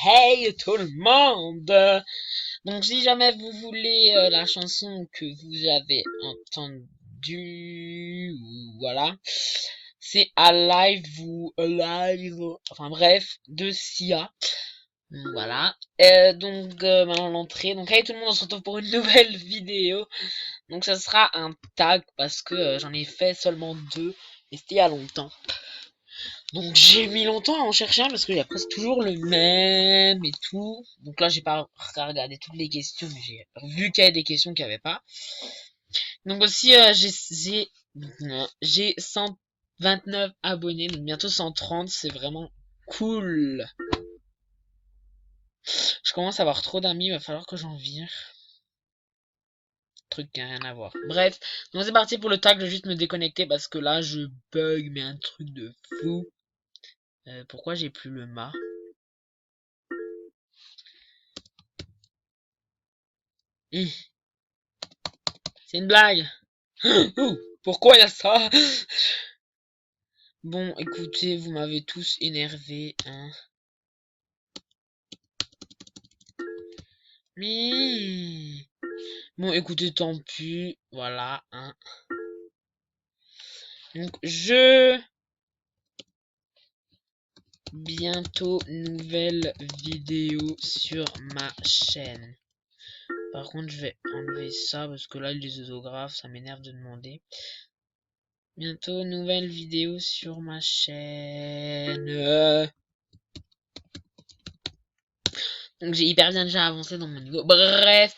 hey tout le monde! Donc si jamais vous voulez la chanson que vous avez entendue, voilà, c'est Alive ou Alive, enfin bref, de Sia. Voilà. Maintenant l'entrée. Donc hey tout le monde, on se retrouve pour une nouvelle vidéo. Donc ça sera un tag parce que j'en ai fait seulement deux et c'était il y a longtemps. Donc j'ai mis longtemps à en chercher un parce qu'il y a presque toujours le même et tout. Donc là j'ai pas regardé toutes les questions, mais j'ai vu qu'il y avait des questions qu'il n'y avait pas. Donc aussi j'ai 129 abonnés, donc bientôt 130, c'est vraiment cool. Je commence à avoir trop d'amis, il va falloir que j'en vire. Truc qui n'a rien à voir. Bref, donc c'est parti pour le tag, je vais juste me déconnecter parce que là je bug, mais un truc de fou. Pourquoi j'ai plus le mât? C'est une blague. Pourquoi il y a ça? Bon, écoutez, vous m'avez tous énervé, hein. Mais... Bon, écoutez, tant pis. Voilà, hein. Donc, bientôt, nouvelle vidéo sur ma chaîne. Par contre, je vais enlever ça parce que là, les autographes, ça m'énerve de demander. Bientôt, nouvelle vidéo sur ma chaîne. Donc, j'ai hyper bien déjà avancé dans mon niveau. Bref.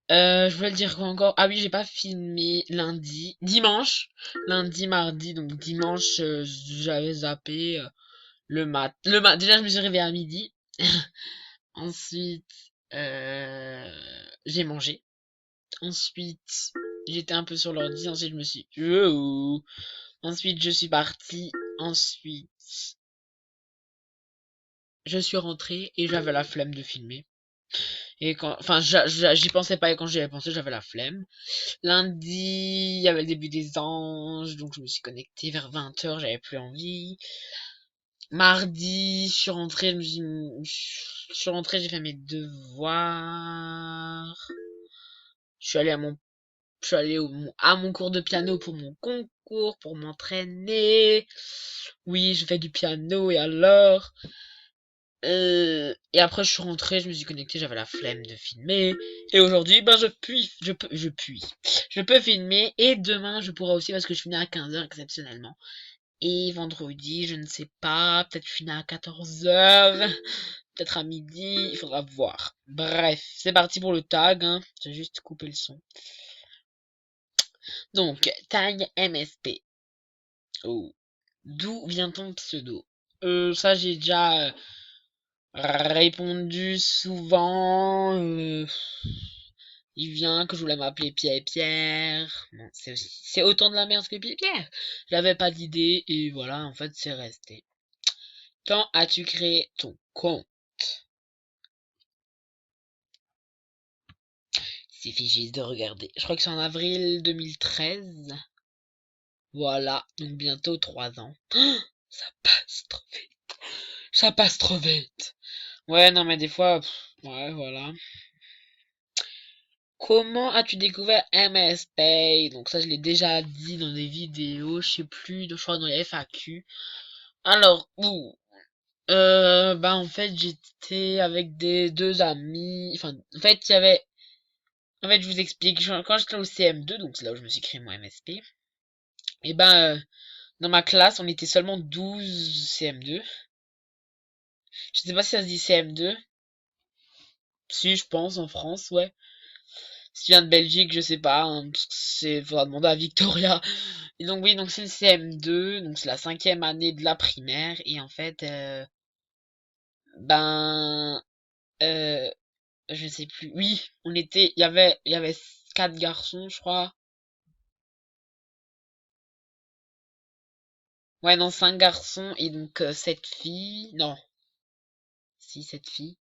Je voulais le dire quoi encore? Ah oui, j'ai pas filmé lundi. Dimanche. Lundi, mardi. Donc, dimanche, j'avais zappé déjà, je me suis réveillé à midi. Ensuite, j'ai mangé. Ensuite, j'étais un peu sur l'ordi. Ensuite, je me suis... Ensuite, je suis parti. Ensuite, je suis rentré et j'avais la flemme de filmer. Et quand... Enfin, j'y pensais pas et quand j'y avais pensé, j'avais la flemme. Lundi, il y avait le début des anges, donc je me suis connecté vers 20 h, j'avais plus envie. Mardi, je suis rentré, je suis rentré, j'ai fait mes devoirs. Je suis allé à mon Je suis allé à mon cours de piano pour mon concours, pour m'entraîner. Oui, je fais du piano et alors. Et après je suis rentré, je me suis connecté, j'avais la flemme de filmer. Et aujourd'hui, ben je peux filmer. Et demain, je pourrai aussi parce que je finis à 15 h exceptionnellement. Et vendredi, je ne sais pas, peut-être je finis à 14 h, peut-être à midi, il faudra voir. Bref, c'est parti pour le tag, hein. J'ai juste coupé le son. Donc, tag MSP. Oh. D'où vient ton pseudo? Ça j'ai déjà répondu souvent. Il vient que je voulais m'appeler Pierre. Bon, c'est autant de la merde que Pierre. J'avais pas d'idée et voilà, en fait, c'est resté. Quand as-tu créé ton compte? Il suffit juste de regarder. Je crois que c'est en avril 2013. Voilà, donc bientôt 3 ans. Ça passe trop vite. Ça passe trop vite. Ouais, non, mais des fois, ouais, voilà. Comment as-tu découvert MSP? Donc ça, je l'ai déjà dit dans des vidéos, je sais plus, je crois dans les FAQ. Alors, bah en fait, j'étais avec des deux amis. Enfin, en fait, il y avait... En fait, je vous explique. Quand j'étais au CM2, donc c'est là où je me suis créé mon MSP, et ben, dans ma classe, on était seulement 12 CM2. Je sais pas si ça se dit CM2. Si, je pense, en France, ouais. Si tu viens de Belgique, je sais pas, hein, parce que faudra demander à Victoria. Et donc oui, donc c'est le CM2, donc c'est la 5e année de la primaire, et en fait, ben, euh, je sais plus. Oui, il y avait 4 garçons, je crois. Ouais, non, 5 garçons et donc 7 filles. Non, si 7 filles.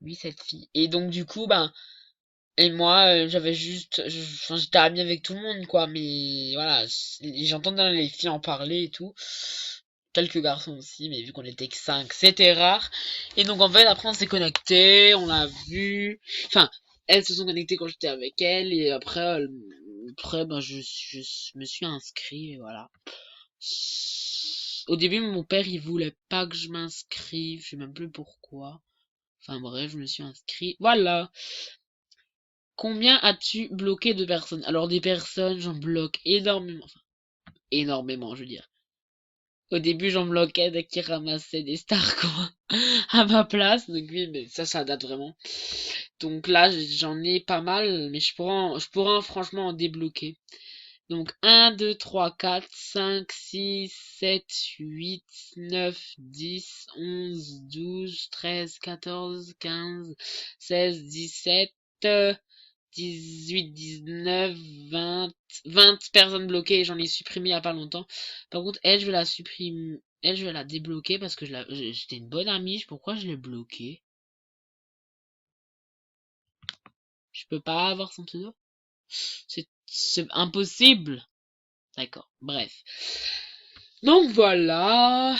Oui, 7 filles. Et donc du coup, ben, et moi, j'avais juste, enfin, j'étais ami avec tout le monde, quoi. Mais voilà, j'entendais les filles en parler et tout. quelques garçons aussi, mais vu qu'on était que 5, c'était rare. Et donc en fait, après on s'est connecté, on l'a vu. Enfin, elles se sont connectées quand j'étais avec elles, et après ben, je me suis inscrit, et voilà. Au début, mon père, il voulait pas que je m'inscrive, je sais même plus pourquoi. Enfin bref, je me suis inscrit. Voilà. Combien as-tu bloqué de personnes? Alors des personnes, j'en bloque énormément. Enfin, énormément, je veux dire. Au début, j'en bloquais dès qu'ils ramassaient des stars, quoi, à ma place. Donc oui, mais ça date vraiment. Donc là, j'en ai pas mal, mais je pourrais franchement en débloquer. Donc 1, 2, 3, 4, 5, 6, 7, 8, 9, 10, 11, 12, 13, 14, 15, 16, 17, 18, 19, 20, 20 personnes bloquées, j'en ai supprimé il y a pas longtemps. Par contre, elle, je vais la supprimer, elle, je vais la débloquer parce que j'étais une bonne amie. Pourquoi je l'ai bloquée? Je peux pas avoir son pseudo? C'est impossible. D'accord, bref. Donc voilà.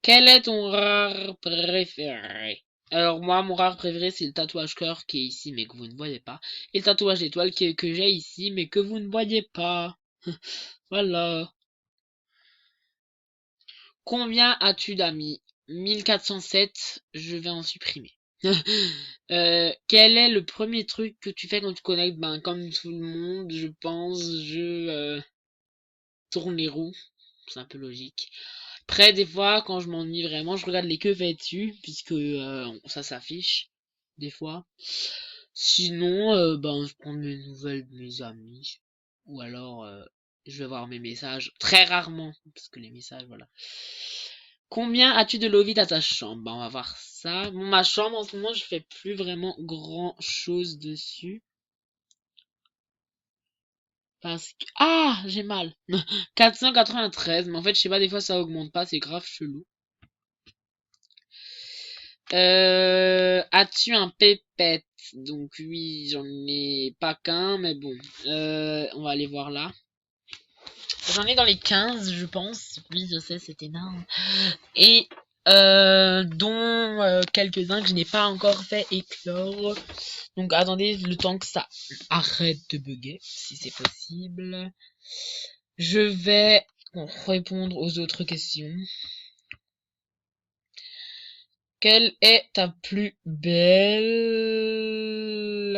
Quel est ton rare préféré? Alors moi, mon rare préféré, c'est le tatouage cœur qui est ici, mais que vous ne voyez pas. Et le tatouage étoile que j'ai ici, mais que vous ne voyez pas. Voilà. Combien as-tu d'amis? 1407, je vais en supprimer. Quel est le premier truc que tu fais quand tu te connectes? Ben, comme tout le monde, je pense, tourne les roues. C'est un peu logique. Après, des fois, quand je m'ennuie vraiment, je regarde les que fais-tu, puisque ça s'affiche, des fois. Sinon, ben, je prends mes nouvelles de mes amis. Ou alors, je vais voir mes messages. Très rarement, parce que les messages, voilà. Combien as-tu de lobby dans ta chambre? Ben, on va voir ça. Bon, ma chambre, en ce moment, je fais plus vraiment grand-chose dessus. Parce que... Ah, j'ai mal. 493, mais en fait, je sais pas, des fois, ça augmente pas, c'est grave chelou. As-tu un pépette? Donc oui, j'en ai pas qu'un, mais bon. On va aller voir là. J'en ai dans les 15, je pense. Oui, je sais, c'est énorme. Et dont quelques-uns que je n'ai pas encore fait éclore. Donc attendez le temps que ça arrête de bugger, si c'est possible. Je vais répondre aux autres questions. Quelle est ta plus belle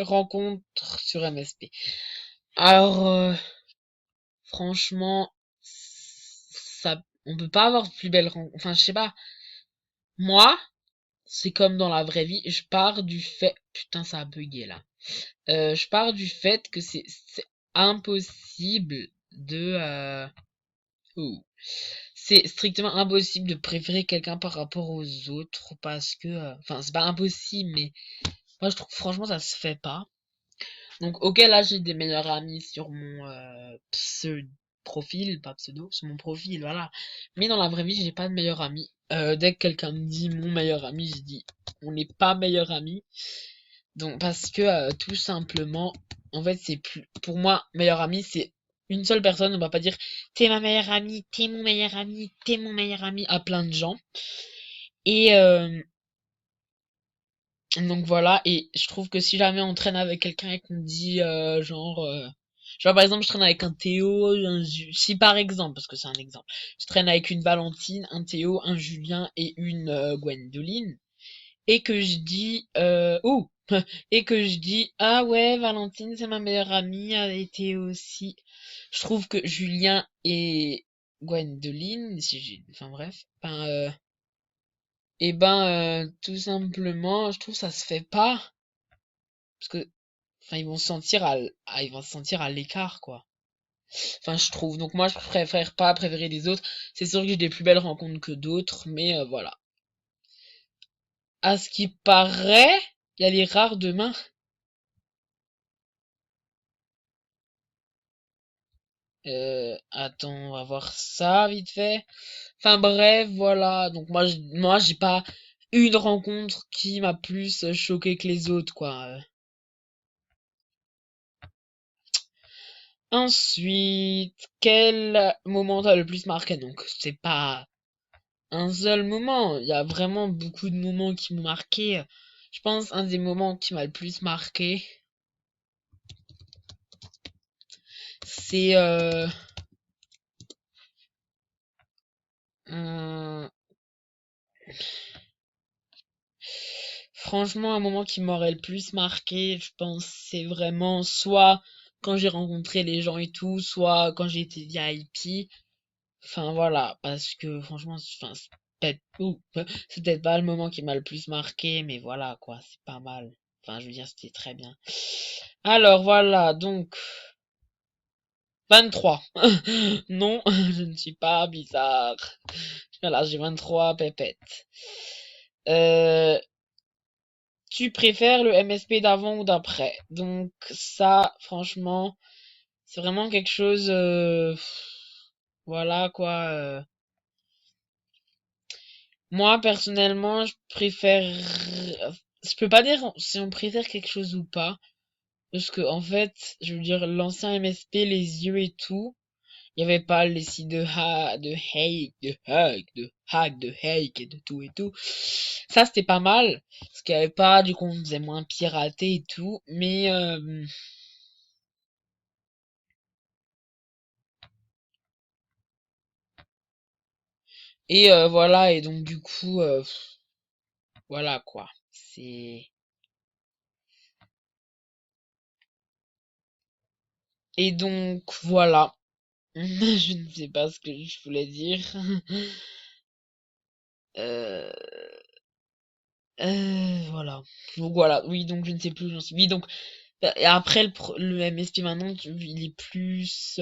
rencontre sur MSP? Alors, franchement, on peut pas avoir plus belle rencontre. Enfin, je sais pas. Moi, c'est comme dans la vraie vie. Je pars du fait, putain, ça a bugué là. Je pars du fait que c'est impossible de, oh. C'est strictement impossible de préférer quelqu'un par rapport aux autres parce que, enfin, c'est pas impossible, mais moi, je trouve franchement ça se fait pas. Donc, ok, là, j'ai des meilleurs amis sur mon profil, pas pseudo, sur mon profil, voilà. Mais dans la vraie vie, j'ai pas de meilleur ami. Dès que quelqu'un me dit mon meilleur ami, je dis on n'est pas meilleur ami. Donc, parce que tout simplement, en fait, c'est plus pour moi meilleur ami, c'est une seule personne. On va pas dire t'es ma meilleure amie, t'es mon meilleur ami, t'es mon meilleur ami à plein de gens. Et donc voilà, et je trouve que si jamais on traîne avec quelqu'un et qu'on dit genre par exemple je traîne avec un Théo, si par exemple, parce que c'est un exemple, je traîne avec une Valentine, un Théo, un Julien et une Gwendoline, et que je dis et que je dis ah ouais Valentine c'est ma meilleure amie et Théo aussi, je trouve que Julien et Gwendoline, si j'ai, enfin bref, et ben, tout simplement, je trouve ça se fait pas. Parce que, enfin, ils vont se sentir à l'écart, quoi. Enfin, je trouve. Donc moi, je préfère pas préférer les autres. C'est sûr que j'ai des plus belles rencontres que d'autres, mais voilà. À ce qui paraît, il y a les rares demain. Attends, on va voir ça vite fait. Enfin bref, voilà. Donc moi, j'ai pas une rencontre qui m'a plus choqué que les autres, quoi. Ensuite, quel moment t'a le plus marqué? Donc, c'est pas un seul moment. Il y a vraiment beaucoup de moments qui m'ont marqué. Je pense un des moments qui m'a le plus marqué, c'est un- franchement un moment qui m'aurait le plus marqué. Je pense c'est vraiment soit quand j'ai rencontré les gens et tout, soit quand j'ai été VIP. Enfin voilà, parce que franchement, enfin, c'est peut-être pas le moment qui m'a le plus marqué, mais voilà quoi, c'est pas mal. Enfin, je veux dire, c'était très bien. Alors voilà, donc 23. Non, je ne suis pas bizarre. Voilà, j'ai 23 pépettes. Euh, Tu préfères le MSP d'avant ou d'après? Donc ça, franchement, c'est vraiment quelque chose. Voilà quoi. Moi, personnellement, je préfère. Je peux pas dire si on préfère quelque chose ou pas. Parce que, en fait, je veux dire, l'ancien MSP, les yeux et tout, il n'y avait pas les sites de hack et de tout et tout. Ça, c'était pas mal. Parce qu'il n'y avait pas, du coup, on faisait moins pirater et tout. Voilà, et donc, du coup, voilà, quoi. C'est. Et donc, voilà. Je ne sais pas ce que je voulais dire. Euh, voilà. Donc voilà, oui, donc je ne sais plus où j'en suis. Oui, donc et après le MSP maintenant, il est plus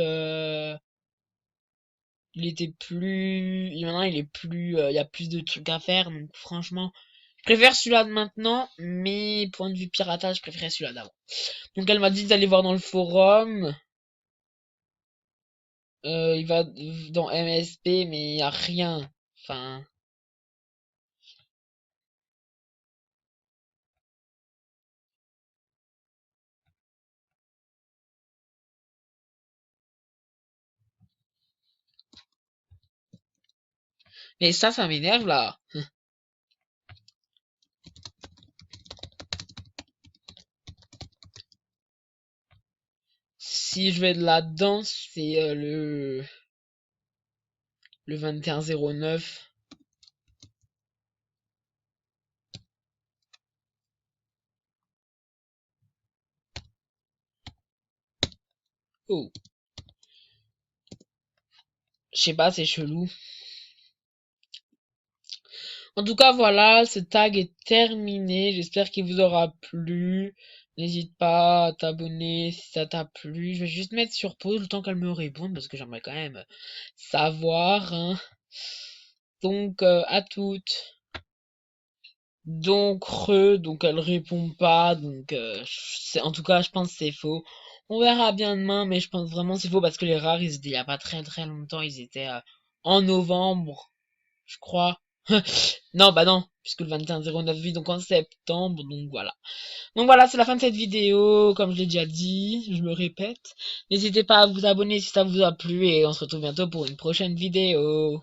il était plus maintenant il est plus il y a plus de trucs à faire donc franchement, je préfère celui-là de maintenant, mais point de vue piratage, je préférais celui-là d'avant. Donc elle m'a dit d'aller voir dans le forum, il va dans MSP mais il y a rien. Enfin, mais ça m'énerve là. Si je vais de là-dedans, c'est le 2109. Oh, je sais pas, c'est chelou. En tout cas, voilà, ce tag est terminé. J'espère qu'il vous aura plu. N'hésite pas à t'abonner si ça t'a plu. Je vais juste mettre sur pause le temps qu'elle me réponde parce que j'aimerais quand même savoir, hein. Donc, à toutes. Donc elle répond pas. Donc, en tout cas, je pense que c'est faux. On verra bien demain, mais je pense vraiment que c'est faux parce que les rares, ils étaient il y a pas très très longtemps. Ils étaient en novembre, je crois. Non, bah non, puisque le 21/09 vit donc en septembre, donc voilà. Donc voilà, c'est la fin de cette vidéo, comme je l'ai déjà dit, je me répète. N'hésitez pas à vous abonner si ça vous a plu et on se retrouve bientôt pour une prochaine vidéo.